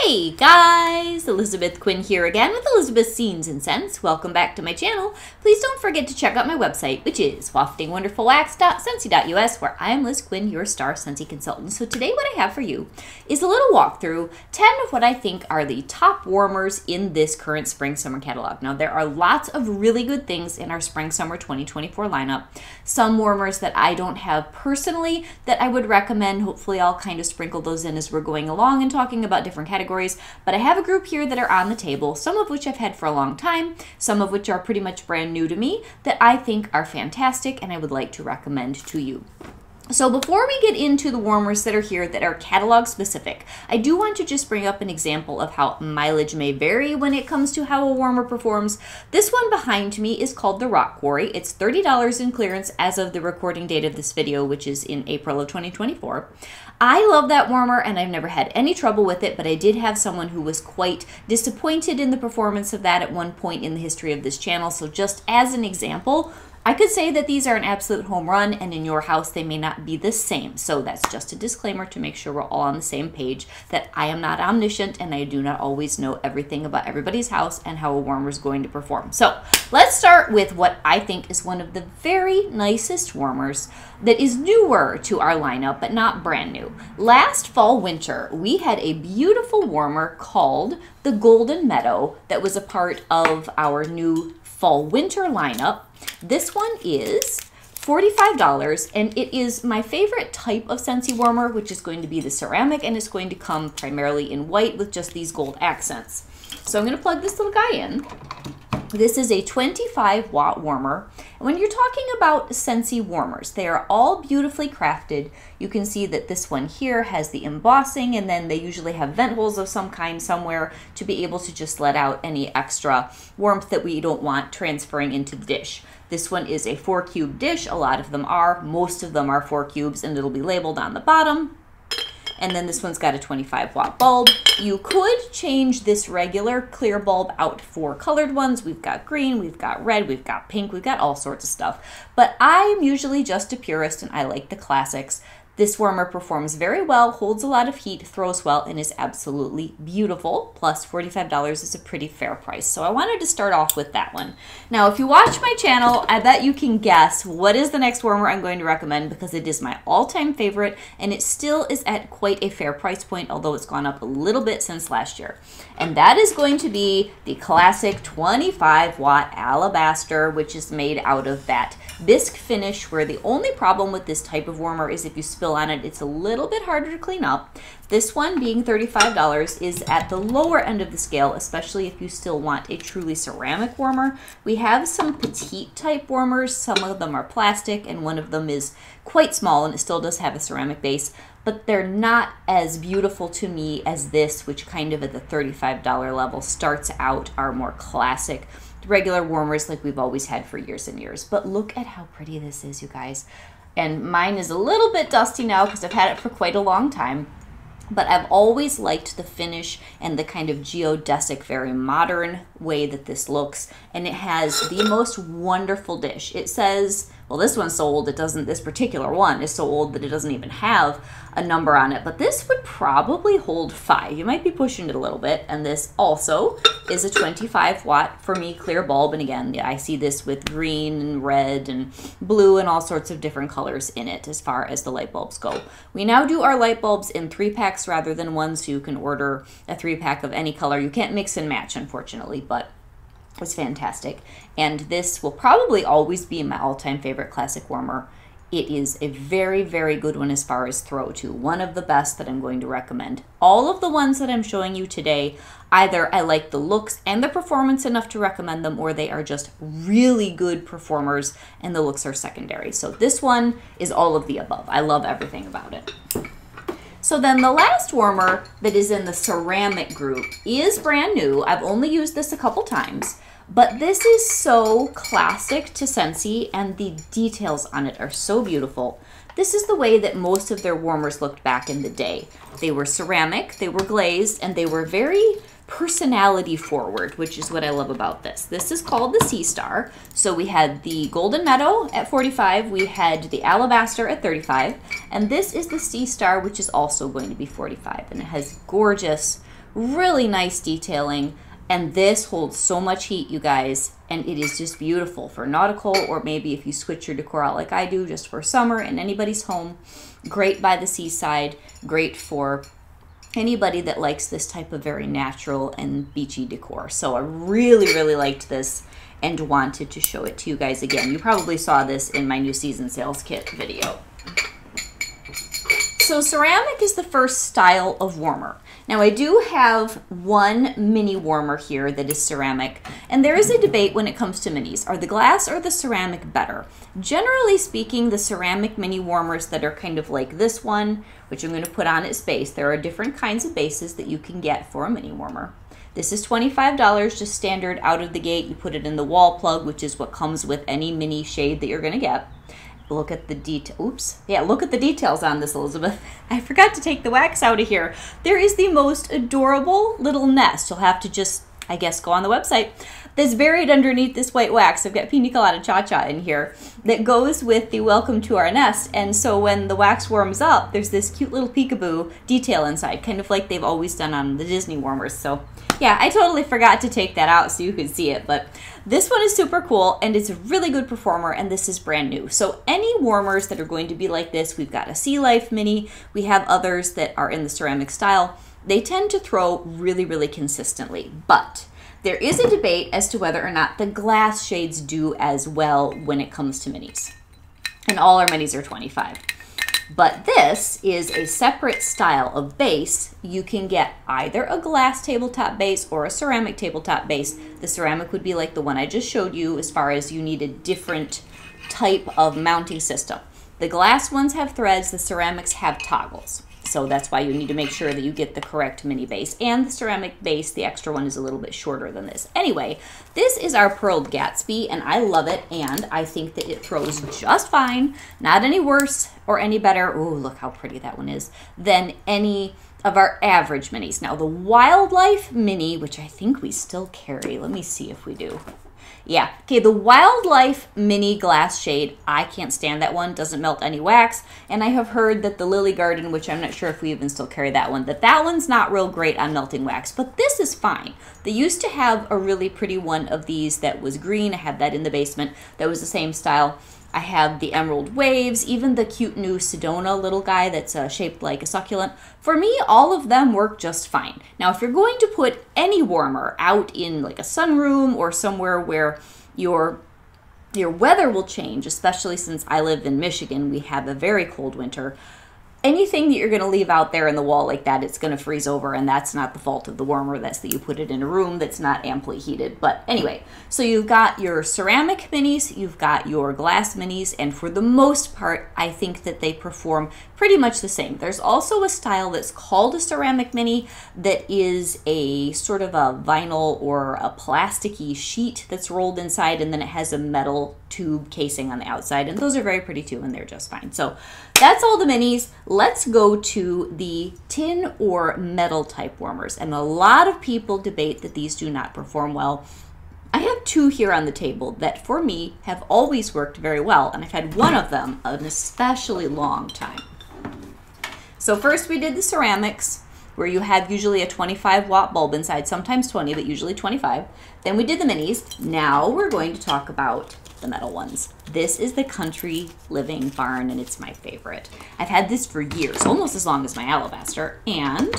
Hey guys, Elizabeth Quinn here again with Elizabeth's Scenes and Scents. Welcome back to my channel. Please don't forget to check out my website, which is waftingwonderfulwax.scentsy.us, where I am Liz Quinn, your star Scentsy consultant. So today what I have for you is a little walkthrough, 10 of what I think are the top warmers in this current spring-summer catalog. Now there are lots of really good things in our spring-summer 2024 lineup. Some warmers that I don't have personally that I would recommend. Hopefully I'll kind of sprinkle those in as we're going along and talking about different categories, but I have a group here that are on the table, some of which I've had for a long time, some of which are pretty much brand new to me, that I think are fantastic and I would like to recommend to you. So before we get into the warmers that are here that are catalog specific, I do want to just bring up an example of how mileage may vary when it comes to how a warmer performs. This one behind me is called the Rock Quarry. It's $30 in clearance as of the recording date of this video, which is in April of 2024. I love that warmer and I've never had any trouble with it, but I did have someone who was quite disappointed in the performance of that at one point in the history of this channel. So just as an example, I could say that these are an absolute home run, and in your house they may not be the same. So that's just a disclaimer to make sure we're all on the same page, that I am not omniscient and I do not always know everything about everybody's house and how a warmer is going to perform. So let's start with what I think is one of the very nicest warmers that is newer to our lineup, but not brand new. Last fall winter, we had a beautiful warmer called the Golden Meadow that was a part of our new fall winter lineup. This one is $45, and it is my favorite type of Scentsy warmer, which is going to be the ceramic, and it's going to come primarily in white with just these gold accents. So I'm going to plug this little guy in. This is a 25 watt warmer. And when you're talking about Scentsy warmers, they are all beautifully crafted. You can see that this one here has the embossing, and then they usually have vent holes of some kind somewhere to be able to just let out any extra warmth that we don't want transferring into the dish. This one is a 4-cube dish. A lot of them are. Most of them are 4 cubes, and it'll be labeled on the bottom. And then this one's got a 25 watt bulb. You could change this regular clear bulb out for colored ones. We've got green, we've got red, we've got pink, we've got all sorts of stuff. But I'm usually just a purist and I like the classics. This warmer performs very well, holds a lot of heat, throws well, and is absolutely beautiful. Plus $45 is a pretty fair price. So I wanted to start off with that one. Now, if you watch my channel, I bet you can guess what is the next warmer I'm going to recommend, because it is my all-time favorite, and it still is at quite a fair price point, although it's gone up a little bit since last year. And that is going to be the classic 25 watt Alabaster, which is made out of that bisque finish, where the only problem with this type of warmer is if you spill on it, it's a little bit harder to clean up. This one, being $35, is at the lower end of the scale, especially if you still want a truly ceramic warmer. We have some petite type warmers. Some of them are plastic, and one of them is quite small, and it still does have a ceramic base, but they're not as beautiful to me as this, which kind of at the $35 level starts out our more classic regular warmers like we've always had for years and years. But look at how pretty this is, you guys. And mine is a little bit dusty now because I've had it for quite a long time. But I've always liked the finish and the kind of geodesic, very modern way that this looks. And it has the most wonderful dish. It says, well, this one's so old, it doesn't, this particular one is so old that it doesn't even have a number on it. But this would probably hold 5. You might be pushing it a little bit. And this also is a 25 watt, for me, clear bulb. And again, I see this with green and red and blue and all sorts of different colors in it as far as the light bulbs go. We now do our light bulbs in 3-packs rather than 1, so you can order a 3-pack of any color. You can't mix and match, unfortunately, but it's fantastic. And this will probably always be my all-time favorite classic warmer. It is a very, very good one as far as throw to. One of the best that I'm going to recommend. All of the ones that I'm showing you today, either I like the looks and the performance enough to recommend them, or they are just really good performers and the looks are secondary. So this one is all of the above. I love everything about it. So then the last warmer that is in the ceramic group is brand new. I've only used this a couple times, but this is so classic to Scentsy, and the details on it are so beautiful. This is the way that most of their warmers looked back in the day. They were ceramic, they were glazed, and they were very personality forward, which is what I love about this. This is called the Sea Star. So we had the Golden Meadow at $45, we had the Alabaster at $35, and this is the Sea Star, which is also going to be $45, and it has gorgeous Really nice detailing. And this holds so much heat, you guys, and it is just beautiful for nautical, or maybe if you switch your decor out like I do, just for summer in anybody's home. Great by the seaside, great for anybody that likes this type of very natural and beachy decor. So I really, really liked this and wanted to show it to you guys again. You probably saw this in my new season sales kit video. So ceramic is the first style of warmer. Now I do have one mini warmer here that is ceramic, and there is a debate when it comes to minis. Are the glass or the ceramic better? Generally speaking, the ceramic mini warmers that are kind of like this one, which I'm going to put on its base, there are different kinds of bases that you can get for a mini warmer. This is $25, just standard out of the gate. You put it in the wall plug, which is what comes with any mini shade that you're going to get. Look at the look at the details on this, Elizabeth. I forgot to take the wax out of here. There is the most adorable little nest. You'll have to just, I guess, go on the website. That's buried underneath this white wax. I've got Pina Colada Cha-Cha in here that goes with the welcome to our nest. And so when the wax warms up, there's this cute little peekaboo detail inside, kind of like they've always done on the Disney warmers. So yeah, I totally forgot to take that out so you could see it, but this one is super cool and it's a really good performer, and this is brand new. So any warmers that are going to be like this, we've got a Sea Life mini, we have others that are in the ceramic style, they tend to throw really, really consistently, but there is a debate as to whether or not the glass shades do as well when it comes to minis. And all our minis are 25. But this is a separate style of base. You can get either a glass tabletop base or a ceramic tabletop base. The ceramic would be like the one I just showed you, as far as you need a different type of mounting system. The glass ones have threads, the ceramics have toggles. So that's why you need to make sure that you get the correct mini base. And the ceramic base, the extra one, is a little bit shorter than this. Anyway, this is our Pearled Gatsby, and I love it, and I think that it throws just fine. Not any worse or any better, oh, look how pretty that one is, than any of our average minis. Now, the Wildlife Mini, which I think we still carry, let me see if we do. Yeah, okay, the Wildlife Mini Glass Shade, I can't stand that one, doesn't melt any wax, and I have heard that the Lily Garden, which I'm not sure if we even still carry that one, that one's not real great on melting wax, but this is fine. They used to have a really pretty one of these that was green. I had that in the basement. That was the same style. I have the Emerald Waves, even the cute new Sedona little guy that's shaped like a succulent. For me, all of them work just fine. Now, if you're going to put any warmer out in like a sunroom or somewhere where your weather will change, especially since I live in Michigan, we have a very cold winter, anything that you're going to leave out there in the wall like that, it's going to freeze over, and that's not the fault of the warmer. That's that you put it in a room that's not amply heated. But anyway, so you've got your ceramic minis, you've got your glass minis, and for the most part, I think that they perform pretty much the same. There's also a style that's called a ceramic mini that is a sort of a vinyl or a plasticky sheet that's rolled inside, and then it has a metal tube casing on the outside, and those are very pretty too, and they're just fine. So that's all the minis. Let's go to the tin or metal type warmers, and a lot of people debate that these do not perform well. I have two here on the table that for me have always worked very well, and I've had one of them an especially long time. So first we did the ceramics, where you have usually a 25 watt bulb inside, sometimes 20, but usually 25. Then we did the minis. Now we're going to talk about the metal ones. This is the Country Living Barn, and it's my favorite. I've had this for years, almost as long as my Alabaster, and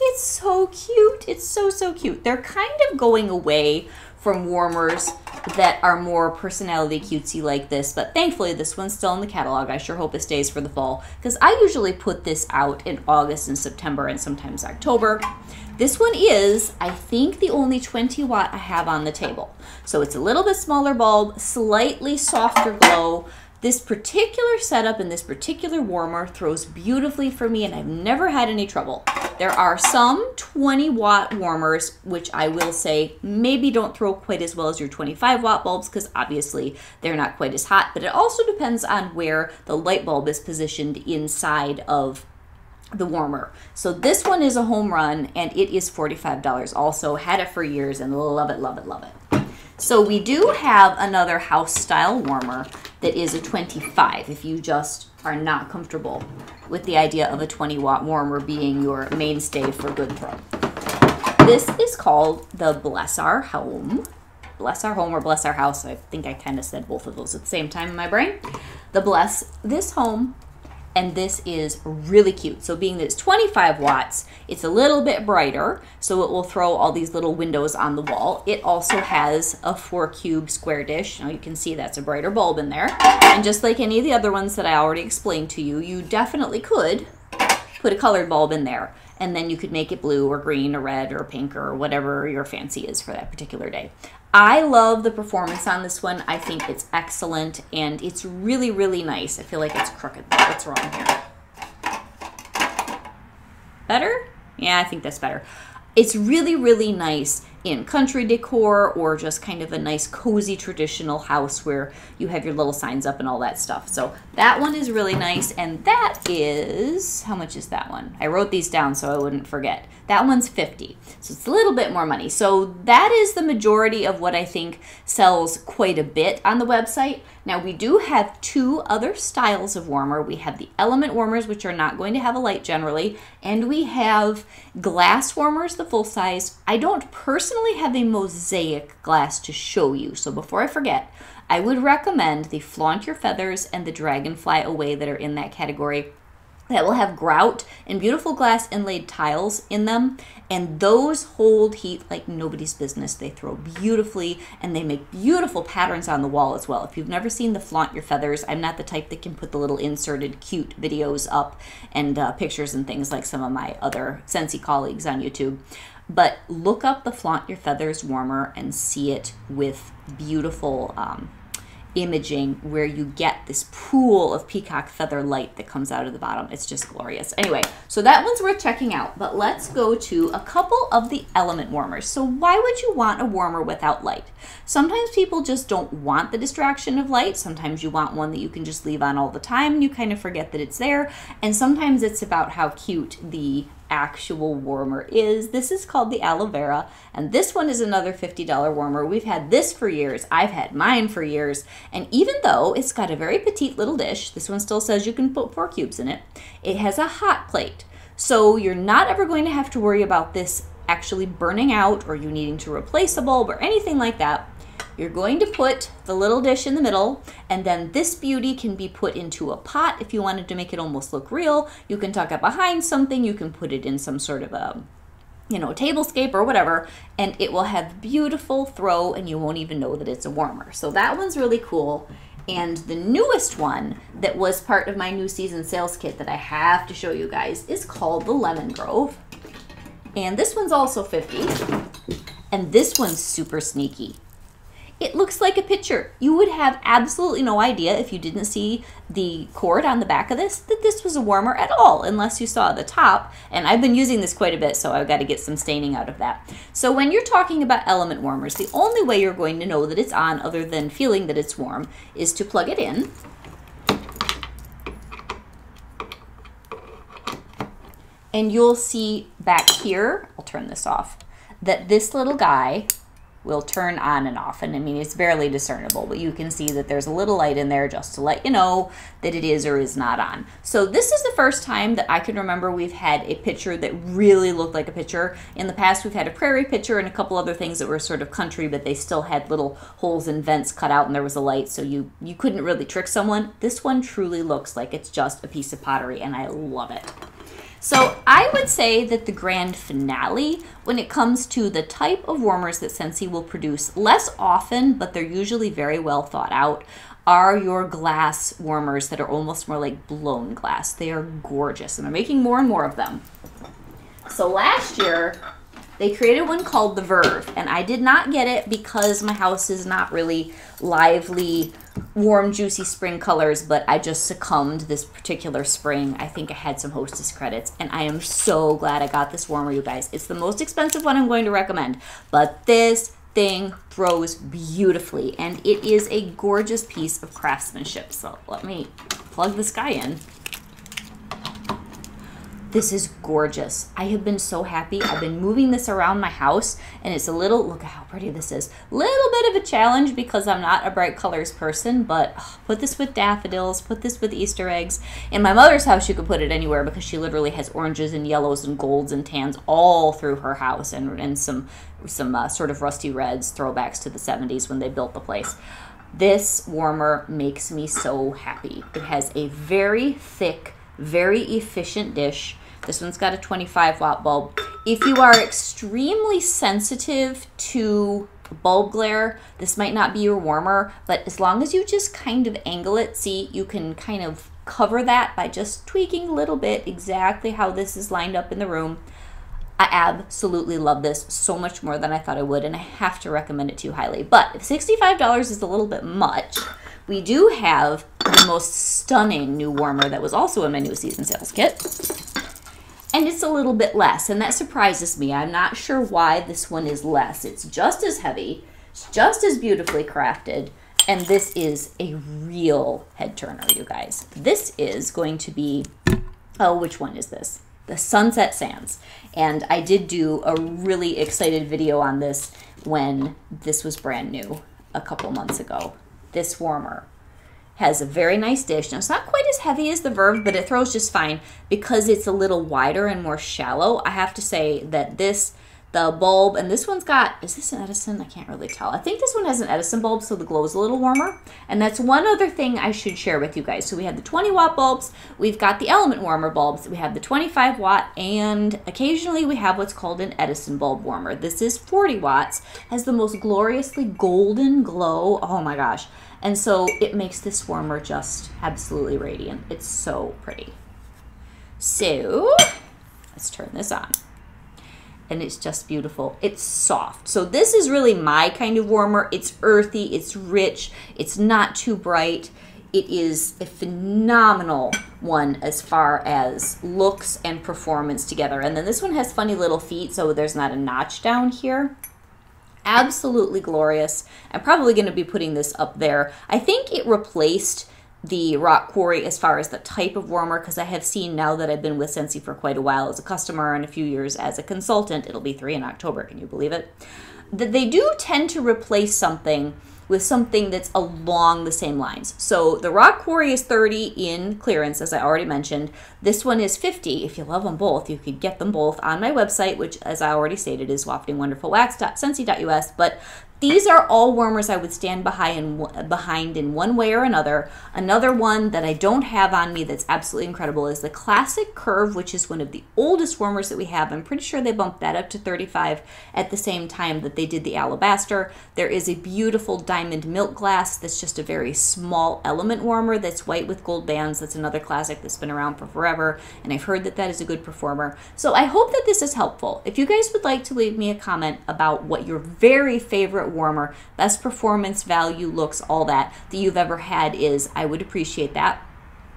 it's so cute. It's so, so cute. They're kind of going away from warmers that are more personality cutesy like this, but thankfully this one's still in the catalog. I sure hope it stays for the fall, because I usually put this out in August and September and sometimes October. This one is, I think, the only 20 watt I have on the table. So it's a little bit smaller bulb, slightly softer glow. This particular setup and this particular warmer throws beautifully for me, and I've never had any trouble. There are some 20 watt warmers, which I will say maybe don't throw quite as well as your 25 watt bulbs, because obviously they're not quite as hot, but it also depends on where the light bulb is positioned inside of the warmer. So this one is a home run, and it is $45 also. Had it for years and love it, love it, love it. So we do have another house style warmer that is a 25 if you just are not comfortable with the idea of a 20 watt warmer being your mainstay for good throw. this is called the Bless Our Home. Bless Our Home or Bless Our House. I think I kind of said both of those at the same time in my brain. The Bless This Home. And this is really cute. So being that it's 25 watts, it's a little bit brighter, so it will throw all these little windows on the wall. It also has a 4-cube square dish. Now you can see that's a brighter bulb in there. And just like any of the other ones that I already explained to you, you definitely could put a colored bulb in there. And then you could make it blue or green or red or pink or whatever your fancy is for that particular day. I love the performance on this one. I think it's excellent, and it's really, really nice. I feel like it's crooked. What's wrong here? Better? Yeah, I think that's better. It's really, really nice in country decor or just kind of a nice cozy traditional house where you have your little signs up and all that stuff. So that one is really nice, and that is, how much is that one? I wrote these down so I wouldn't forget. That one's $50, so it's a little bit more money. So that is the majority of what I think sells quite a bit on the website. Now we do have 2 other styles of warmer. We have the element warmers, which are not going to have a light generally, and we have glass warmers, the full size. I don't personally have a mosaic glass to show you, so before I forget, I would recommend the Flaunt Your Feathers and the Dragonfly Away that are in that category. That will have grout and beautiful glass inlaid tiles in them, and those hold heat like nobody's business. They throw beautifully, and they make beautiful patterns on the wall as well. If you've never seen the Flaunt Your Feathers, I'm not the type that can put the little inserted cute videos up and pictures and things like some of my other Scentsy colleagues on YouTube. But look up the Flaunt Your Feathers warmer and see it with beautiful imaging where you get this pool of peacock feather light that comes out of the bottom. It's just glorious. Anyway, so that one's worth checking out, but let's go to a couple of the element warmers. So why would you want a warmer without light? Sometimes people just don't want the distraction of light. Sometimes you want one that you can just leave on all the time and you kind of forget that it's there. And sometimes it's about how cute the actual warmer is. This is called the Aloe Vera, and this one is another $50 warmer. We've had this for years. I've had mine for years, and even though it's got a very petite little dish, this one still says you can put 4 cubes in it. It has a hot plate, so you're not ever going to have to worry about this actually burning out or you needing to replace a bulb or anything like that. You're going to put the little dish in the middle, and then this beauty can be put into a pot if you wanted to make it almost look real. You can tuck it behind something. You can put it in some sort of a, tablescape or whatever, and it will have beautiful throw, and you won't even know that it's a warmer. So that one's really cool. And the newest one that was part of my new season sales kit that I have to show you guys is called the Lemon Grove. And this one's also $50, and this one's super sneaky. It looks like a picture. You would have absolutely no idea if you didn't see the cord on the back of this that this was a warmer at all, unless you saw the top. And I've been using this quite a bit, so I've got to get some staining out of that. So when you're talking about element warmers, the only way you're going to know that it's on, other than feeling that it's warm, is to plug it in. And you'll see back here, I'll turn this off, that this little guy will turn on and off. And I mean, it's barely discernible, but you can see that there's a little light in there just to let you know that it is or is not on. So this is the first time that I can remember we've had a picture that really looked like a picture. In the past, we've had a prairie picture and a couple other things that were sort of country, but they still had little holes and vents cut out and there was a light, so you couldn't really trick someone. This one truly looks like it's just a piece of pottery, and I love it. So I would say that the grand finale, when it comes to the type of warmers that Scentsy will produce less often, but they're usually very well thought out, are your glass warmers that are almost more like blown glass. They are gorgeous, and they're making more and more of them. So last year, they created one called the Verve, and I did not get it because my house is not really lively, warm, juicy spring colors, but I just succumbed this particular spring. I think I had some hostess credits, and I am so glad I got this warmer, you guys. It's the most expensive one I'm going to recommend, but this thing throws beautifully, and it is a gorgeous piece of craftsmanship. So let me plug this guy in. This is gorgeous. I have been so happy. I've been moving this around my house, and it's a little, look at how pretty this is. Little bit of a challenge because I'm not a bright colors person, but put this with daffodils, put this with Easter eggs. In my mother's house, you could put it anywhere because she literally has oranges and yellows and golds and tans all through her house, and some sort of rusty reds, throwbacks to the 70s when they built the place. This warmer makes me so happy. It has a very thick, very efficient dish. This one's got a 25-watt bulb. If you are extremely sensitive to bulb glare, this might not be your warmer, but as long as you just kind of angle it, see, you can kind of cover that by just tweaking a little bit exactly how this is lined up in the room. I absolutely love this so much more than I thought I would, and I have to recommend it to you highly. But if $65 is a little bit much, we do have the most stunning new warmer that was also in my new season sales kit. And it's a little bit less, and that surprises me. I'm not sure why this one is less. It's just as heavy, it's just as beautifully crafted, and this is a real head turner, you guys. This is going to be, oh, which one is this? The Sunset Sands. And I did do a really excited video on this when this was brand new a couple months ago. This warmer has a very nice dish. Now, it's not quite as heavy as the Verve, but it throws just fine because it's a little wider and more shallow. I have to say that the bulb, and this one's got, is this an Edison? I can't really tell. I think this one has an Edison bulb, so the glow is a little warmer. And that's one other thing I should share with you guys. So we have the 20-watt bulbs, we've got the element warmer bulbs, we have the 25-watt, and occasionally we have what's called an Edison bulb warmer. This is 40 watts, has the most gloriously golden glow. Oh my gosh. And so it makes this warmer just absolutely radiant. It's so pretty. So let's turn this on. And it's just beautiful. It's soft. So this is really my kind of warmer. It's earthy, it's rich, it's not too bright. It is a phenomenal one as far as looks and performance together. And then this one has funny little feet, so there's not a notch down here. Absolutely glorious. I'm probably going to be putting this up there. I think it replaced the Rock Quarry as far as the type of warmer, because I have seen, now that I've been with Scentsy for quite a while as a customer and a few years as a consultant, it'll be 3 in October, can you believe it? That they do tend to replace something with something that's along the same lines. So the Rock Quarry is 30 in clearance, as I already mentioned. This one is 50. If you love them both, you could get them both on my website, which, as I already stated, is waftingwonderfulwax.scentsy.us. But these are all warmers I would stand behind in one way or another. Another one that I don't have on me that's absolutely incredible is the Classic Curve, which is one of the oldest warmers that we have. I'm pretty sure they bumped that up to 35 at the same time that they did the Alabaster. There is a beautiful diamond milk glass that's just a very small element warmer that's white with gold bands. That's another classic that's been around for forever, and I've heard that that is a good performer. So I hope that this is helpful. If you guys would like to leave me a comment about what your very favorite warmer, best performance, value, looks, all that you've ever had is, I would appreciate that.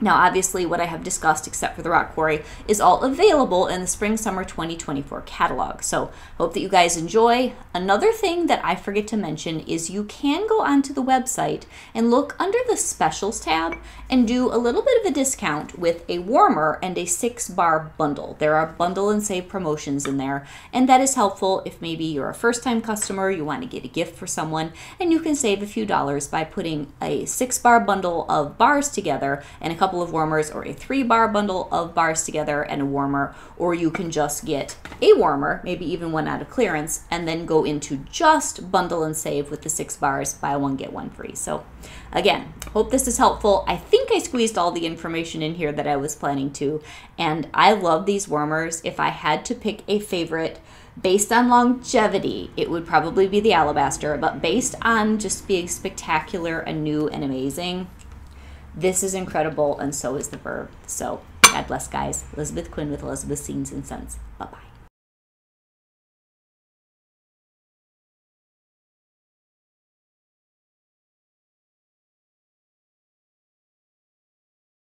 Now, obviously, what I have discussed, except for the Rock Quarry, is all available in the Spring/Summer 2024 catalog. So, hope that you guys enjoy. Another thing that I forget to mention is you can go onto the website and look under the Specials tab and do a little bit of a discount with a warmer and a 6-bar bundle. There are bundle and save promotions in there, and that is helpful if maybe you're a first-time customer, you want to get a gift for someone, and you can save a few dollars by putting a 6-bar bundle of bars together and a couple of warmers, or a 3-bar bundle of bars together and a warmer, or you can just get a warmer, maybe even one out of clearance, and then go into just bundle and save with the 6 bars, buy one get one free. So again, hope this is helpful. I think I squeezed all the information in here that I was planning to, and I love these warmers. If I had to pick a favorite based on longevity, it would probably be the Alabaster, but based on just being spectacular and new and amazing, this is incredible, and so is the Verve. So God bless, guys. Elizabeth Quinn with Elizabeth Scenes and Scents. Bye-bye.